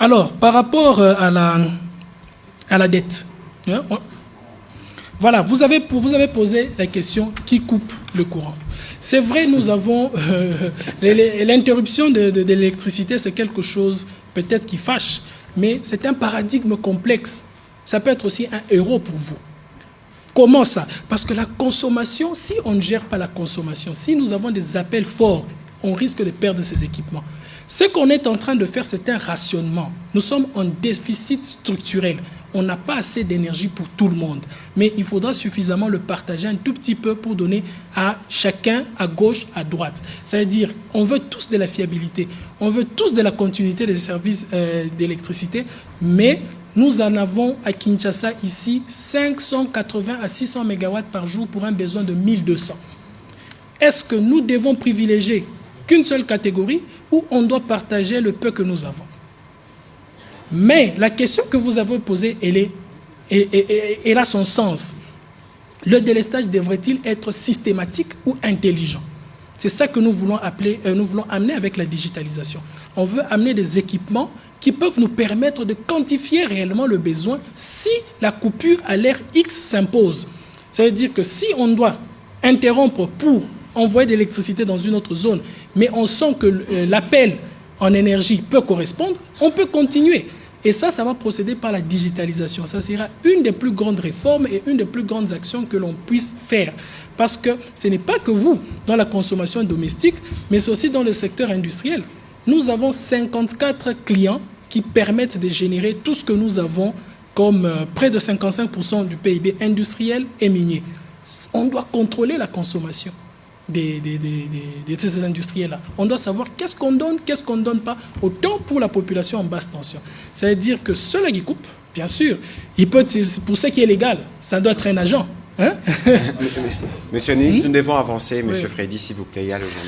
Alors, par rapport à la dette, hein, voilà, vous avez posé la question qui coupe le courant. C'est vrai, nous avons l'interruption de l'électricité, c'est quelque chose peut-être qui fâche, mais c'est un paradigme complexe. Ça peut être aussi un héros pour vous. Comment ça? Parce que la consommation, si on ne gère pas la consommation, si nous avons des appels forts, on risque de perdre ces équipements. Ce qu'on est en train de faire, c'est un rationnement. Nous sommes en déficit structurel. On n'a pas assez d'énergie pour tout le monde. Mais il faudra suffisamment le partager un tout petit peu pour donner à chacun, à gauche, à droite. C'est-à-dire, on veut tous de la fiabilité, on veut tous de la continuité des services d'électricité, mais nous en avons à Kinshasa ici 580 à 600 MW par jour pour un besoin de 1200. Est-ce que nous devons privilégier qu'une seule catégorie ou on doit partager le peu que nous avons? Mais la question que vous avez posée, elle a son sens. Le délestage devrait-il être systématique ou intelligent? C'est ça que nous voulons amener avec la digitalisation. On veut amener des équipements qui peuvent nous permettre de quantifier réellement le besoin si la coupure à l'ère X s'impose. Ça veut dire que si on doit interrompre pour envoyer de l'électricité dans une autre zone, mais on sent que l'appel en énergie peut correspondre, on peut continuer. Et ça va procéder par la digitalisation. Ça sera une des plus grandes réformes et une des plus grandes actions que l'on puisse faire. Parce que ce n'est pas que vous, dans la consommation domestique, mais c'est aussi dans le secteur industriel. Nous avons 54 clients qui permettent de générer tout ce que nous avons comme près de 55% du PIB industriel et minier. On doit contrôler la consommation de ces industriels-là. On doit savoir qu'est-ce qu'on donne, qu'est-ce qu'on ne donne pas, autant pour la population en basse tension. C'est-à-dire que ceux-là qui coupent, bien sûr, pour ce qui est légal, ça doit être un agent. Hein? Monsieur le ministre, nous devons avancer. Monsieur Freddy, s'il vous plaît, il y a le journal.